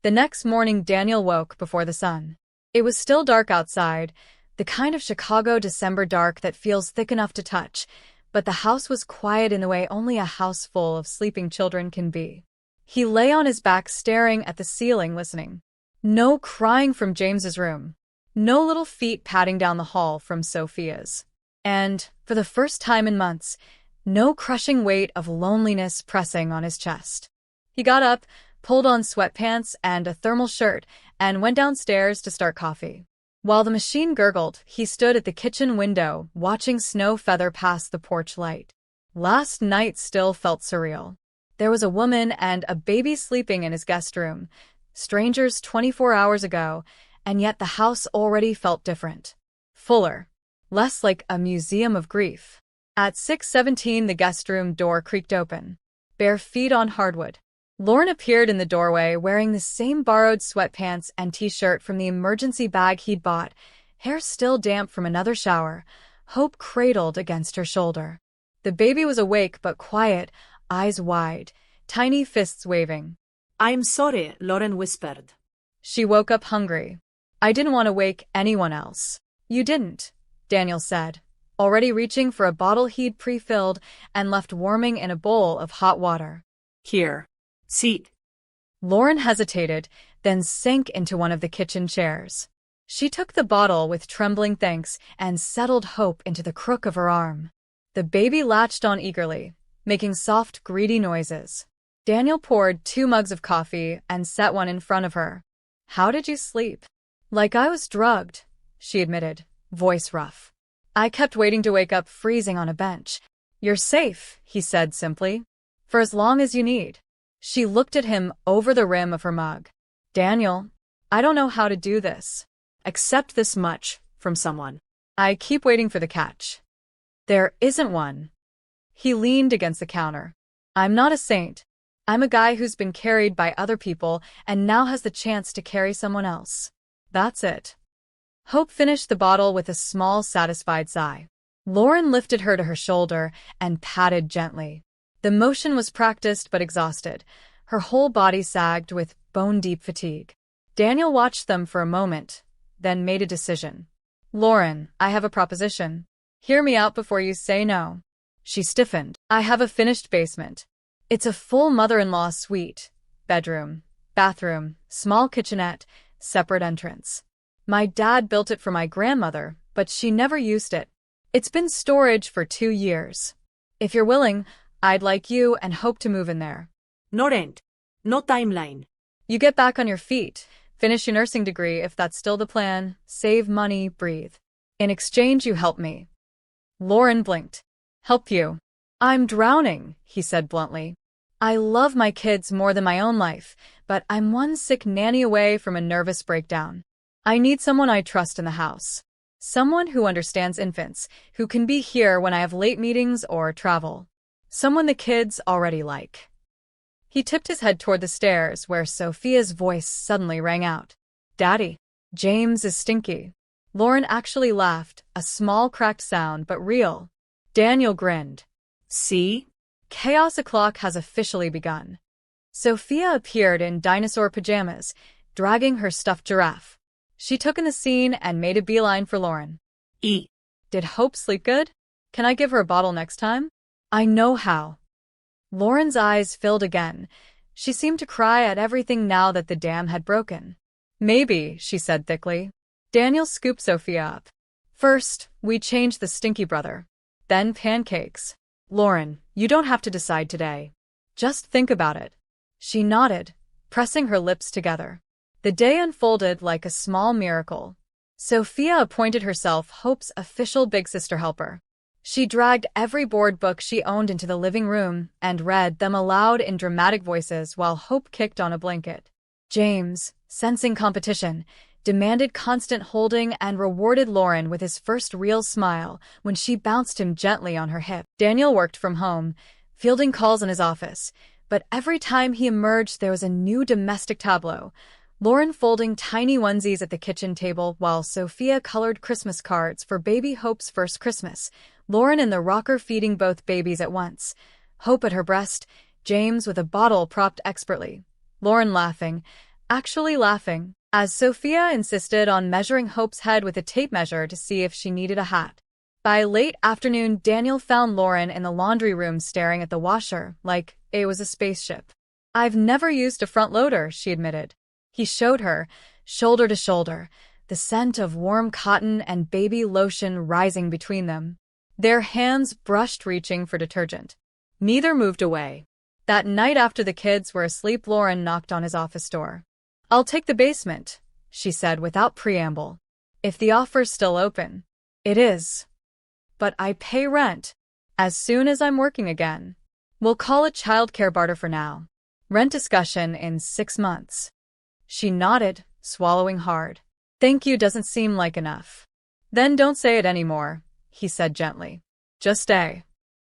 The next morning, Daniel woke before the sun. It was still dark outside, the kind of Chicago December dark that feels thick enough to touch, but the house was quiet in the way only a house full of sleeping children can be. He lay on his back staring at the ceiling listening. No crying from James's room. No little feet padding down the hall from Sophia's. And, for the first time in months, no crushing weight of loneliness pressing on his chest. He got up, pulled on sweatpants and a thermal shirt, and went downstairs to start coffee. While the machine gurgled, he stood at the kitchen window, watching snow feather past the porch light. Last night still felt surreal. There was a woman and a baby sleeping in his guest room, strangers 24 hours ago, and yet the house already felt different. Fuller. Less like a museum of grief. At 6:17, the guest room door creaked open. Bare feet on hardwood. Lauren appeared in the doorway wearing the same borrowed sweatpants and t-shirt from the emergency bag he'd bought, hair still damp from another shower, hope cradled against her shoulder. The baby was awake but quiet, eyes wide, tiny fists waving. "I'm sorry," Lauren whispered. She woke up hungry. "I didn't want to wake anyone else." "You didn't," Daniel said, already reaching for a bottle he'd pre-filled and left warming in a bowl of hot water. "Here. Sit." Lauren hesitated, then sank into one of the kitchen chairs. She took the bottle with trembling thanks and settled hope into the crook of her arm. The baby latched on eagerly, making soft, greedy noises. Daniel poured 2 mugs of coffee and set one in front of her. "How did you sleep?" "Like I was drugged," she admitted, voice rough. "I kept waiting to wake up freezing on a bench." "You're safe," he said simply. "For as long as you need." She looked at him over the rim of her mug. "Daniel, I don't know how to do this. Accept this much from someone." I keep waiting for the catch." "There isn't one." He leaned against the counter. "I'm not a saint. I'm a guy who's been carried by other people and now has the chance to carry someone else. That's it." Hope finished the bottle with a small, satisfied sigh. Lauren lifted her to her shoulder and patted gently. The motion was practiced but exhausted. Her whole body sagged with bone-deep fatigue. Daniel watched them for a moment, then made a decision. "Lauren, I have a proposition. Hear me out before you say no." She stiffened. "I have a finished basement. It's a full mother-in-law suite, bedroom, bathroom, small kitchenette, separate entrance. My dad built it for my grandmother, but she never used it. It's been storage for 2 years. If you're willing, I'd like you and Hope to move in there." "No rent. No timeline." "You get back on your feet, finish your nursing degree if that's still the plan, save money, breathe. In exchange, you help me." Lauren blinked. "Help you?" "I'm drowning," he said bluntly. "I love my kids more than my own life, but I'm one sick nanny away from a nervous breakdown. I need someone I trust in the house. Someone who understands infants, who can be here when I have late meetings or travel. Someone the kids already like." He tipped his head toward the stairs where Sophia's voice suddenly rang out. "Daddy, James is stinky." Lauren actually laughed, a small cracked sound but real. Daniel grinned. "See? Chaos o'clock has officially begun." Sophia appeared in dinosaur pajamas, dragging her stuffed giraffe. She took in the scene and made a beeline for Lauren. "Did Hope sleep good? Can I give her a bottle next time?" "I know how." Lauren's eyes filled again. She seemed to cry at everything now that the dam had broken. "Maybe," she said thickly. Daniel scooped Sophia up. "First, we change the stinky brother. Then pancakes. Lauren, you don't have to decide today. Just think about it." She nodded, pressing her lips together. The day unfolded like a small miracle. Sophia appointed herself Hope's official big sister helper. She dragged every board book she owned into the living room and read them aloud in dramatic voices while Hope kicked on a blanket. James, sensing competition, demanded constant holding and rewarded Lauren with his first real smile when she bounced him gently on her hip. Daniel worked from home, fielding calls in his office, but every time he emerged there was a new domestic tableau. Lauren folding tiny onesies at the kitchen table while Sophia colored Christmas cards for baby Hope's first Christmas. Lauren in the rocker feeding both babies at once. Hope at her breast, James with a bottle propped expertly. Lauren laughing, actually laughing, as Sophia insisted on measuring Hope's head with a tape measure to see if she needed a hat. By late afternoon, Daniel found Lauren in the laundry room staring at the washer like it was a spaceship. "I've never used a front loader," she admitted. He showed her, shoulder to shoulder, the scent of warm cotton and baby lotion rising between them. Their hands brushed, reaching for detergent. Neither moved away. That night after the kids were asleep, Lauren knocked on his office door. "I'll take the basement," she said without preamble. "If the offer's still open." "It is. But I pay rent. As soon as I'm working again. We'll call it childcare barter for now. Rent discussion in 6 months." She nodded, swallowing hard. "Thank you doesn't seem like enough." "Then don't say it anymore," he said gently. "Just stay."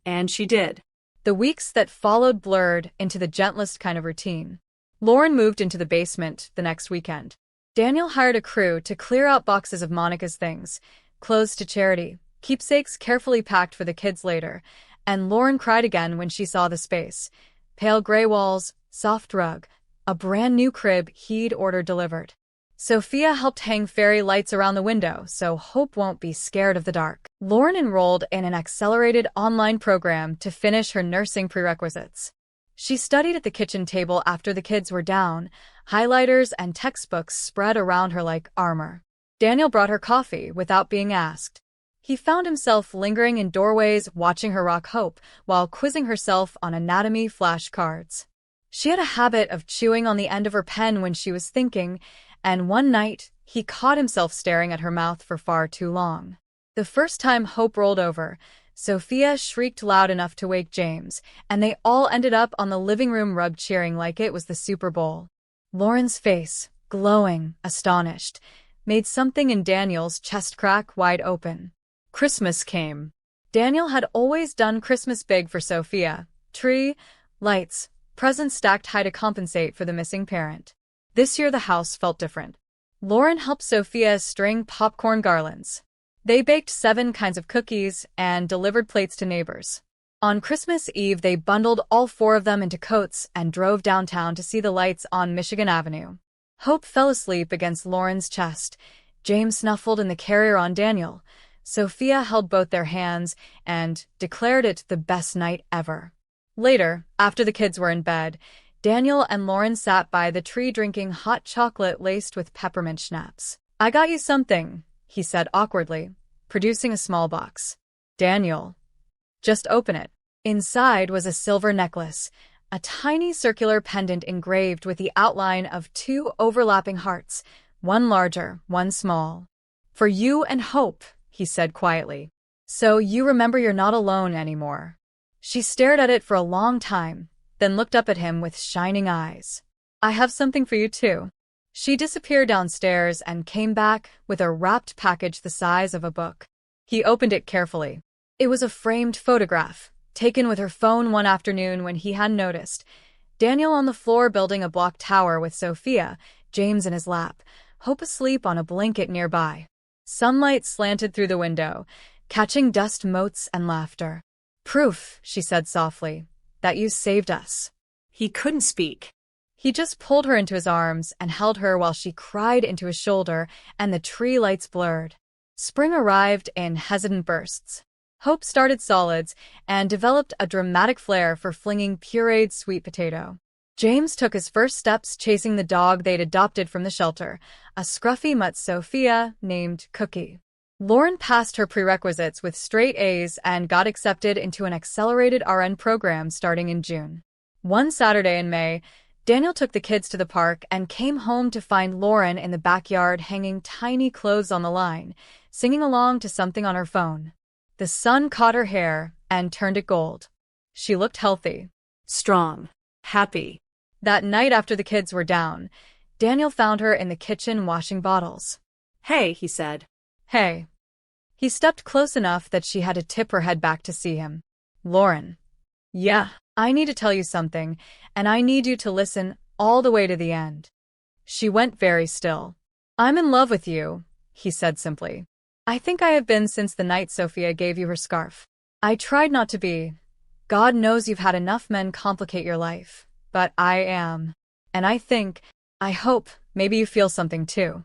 And she did. The weeks that followed blurred into the gentlest kind of routine. Lauren moved into the basement the next weekend. Daniel hired a crew to clear out boxes of Monica's things, clothes to charity, keepsakes carefully packed for the kids later, and Lauren cried again when she saw the space. Pale gray walls, soft rug, a brand new crib he'd ordered delivered. Sophia helped hang fairy lights around the window so Hope won't be scared of the dark. Lauren enrolled in an accelerated online program to finish her nursing prerequisites. She studied at the kitchen table after the kids were down, highlighters and textbooks spread around her like armor. Daniel brought her coffee without being asked. He found himself lingering in doorways watching her rock Hope while quizzing herself on anatomy flashcards. She had a habit of chewing on the end of her pen when she was thinking, and one night he caught himself staring at her mouth for far too long. The first time Hope rolled over, Sophia shrieked loud enough to wake James, and they all ended up on the living room rug cheering like it was the Super Bowl. Lauren's face, glowing, astonished, made something in Daniel's chest crack wide open. Christmas came. Daniel had always done Christmas big for Sophia. Tree, lights, presents stacked high to compensate for the missing parent. This year the house felt different. Lauren helped Sophia string popcorn garlands. They baked 7 kinds of cookies and delivered plates to neighbors. On Christmas Eve, they bundled all 4 of them into coats and drove downtown to see the lights on Michigan Avenue. Hope fell asleep against Lauren's chest. James snuffled in the carrier on Daniel. Sophia held both their hands and declared it the best night ever. Later, after the kids were in bed, Daniel and Lauren sat by the tree drinking hot chocolate laced with peppermint schnapps. "I got you something," he said awkwardly, producing a small box. "Daniel, just open it." Inside was a silver necklace, a tiny circular pendant engraved with the outline of 2 overlapping hearts, one larger, one small. "For you and Hope," he said quietly. "So you remember you're not alone anymore." She stared at it for a long time, then looked up at him with shining eyes. "I have something for you too." She disappeared downstairs and came back with a wrapped package the size of a book. He opened it carefully. It was a framed photograph, taken with her phone one afternoon when he hadn't noticed. Daniel on the floor building a block tower with Sophia, James in his lap, Hope asleep on a blanket nearby. Sunlight slanted through the window, catching dust motes and laughter. "Proof," she said softly, "that you saved us." He couldn't speak. He just pulled her into his arms and held her while she cried into his shoulder and the tree lights blurred. Spring arrived in hesitant bursts. Hope started solids and developed a dramatic flair for flinging pureed sweet potato. James took his first steps chasing the dog they'd adopted from the shelter, a scruffy mutt Sophia named Cookie. Lauren passed her prerequisites with straight A's and got accepted into an accelerated RN program starting in June. One Saturday in May, Daniel took the kids to the park and came home to find Lauren in the backyard hanging tiny clothes on the line, singing along to something on her phone. The sun caught her hair and turned it gold. She looked healthy, Strong. Happy. That night after the kids were down, Daniel found her in the kitchen washing bottles. "Hey," he said. "Hey." He stepped close enough that she had to tip her head back to see him. "Lauren." "Yeah, I need to tell you something, and I need you to listen all the way to the end." She went very still. "I'm in love with you," he said simply. "I think I have been since the night Sophia gave you her scarf. I tried not to be. God knows you've had enough men complicate your life, but I am. And I think I hope maybe you feel something too.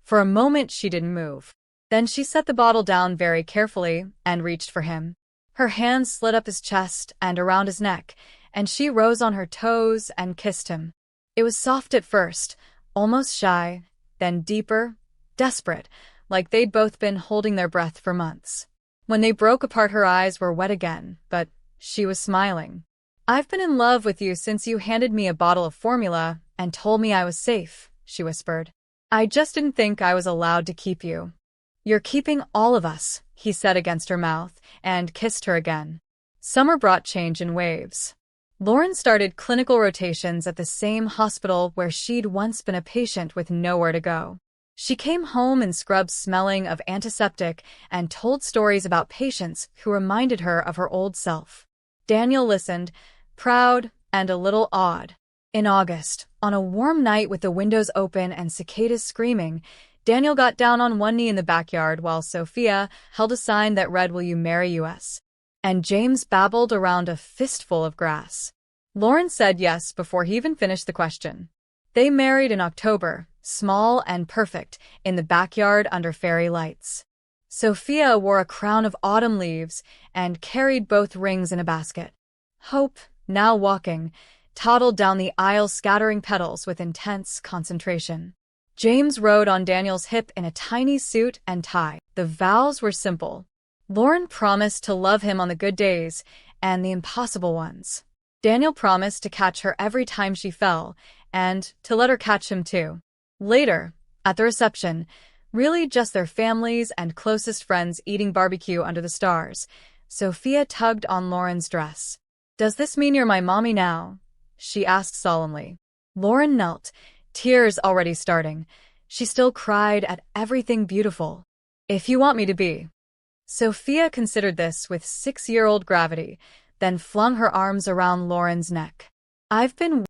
For a moment she didn't move. Then she set the bottle down very carefully and reached for him. Her hands slid up his chest and around his neck, and she rose on her toes and kissed him. It was soft at first, almost shy, then deeper, desperate, like they'd both been holding their breath for months. When they broke apart, her eyes were wet again, but she was smiling. I've been in love with you since you handed me a bottle of formula and told me I was safe, she whispered. I just didn't think I was allowed to keep you. You're keeping all of us, he said against her mouth, and kissed her again. Summer brought change in waves. Lauren started clinical rotations at the same hospital where she'd once been a patient with nowhere to go. She came home in scrubs smelling of antiseptic and told stories about patients who reminded her of her old self. Daniel listened, proud and a little awed. In August, on a warm night with the windows open and cicadas screaming, Daniel got down on one knee in the backyard while Sophia held a sign that read, "Will you marry us?" And James babbled around a fistful of grass. Lauren said yes before he even finished the question. They married in October, small and perfect, in the backyard under fairy lights. Sophia wore a crown of autumn leaves and carried both rings in a basket. Hope, now walking, toddled down the aisle scattering petals with intense concentration. James rode on Daniel's hip in a tiny suit and tie. The vows were simple. Lauren promised to love him on the good days and the impossible ones. Daniel promised to catch her every time she fell, and to let her catch him too. Later, at the reception, really just their families and closest friends eating barbecue under the stars, Sophia tugged on Lauren's dress. "Does this mean you're my mommy now?" she asked solemnly. Lauren knelt, tears already starting. She still cried at everything beautiful. "If you want me to be." Sophia considered this with 6-year-old gravity, then flung her arms around Lauren's neck. "I've been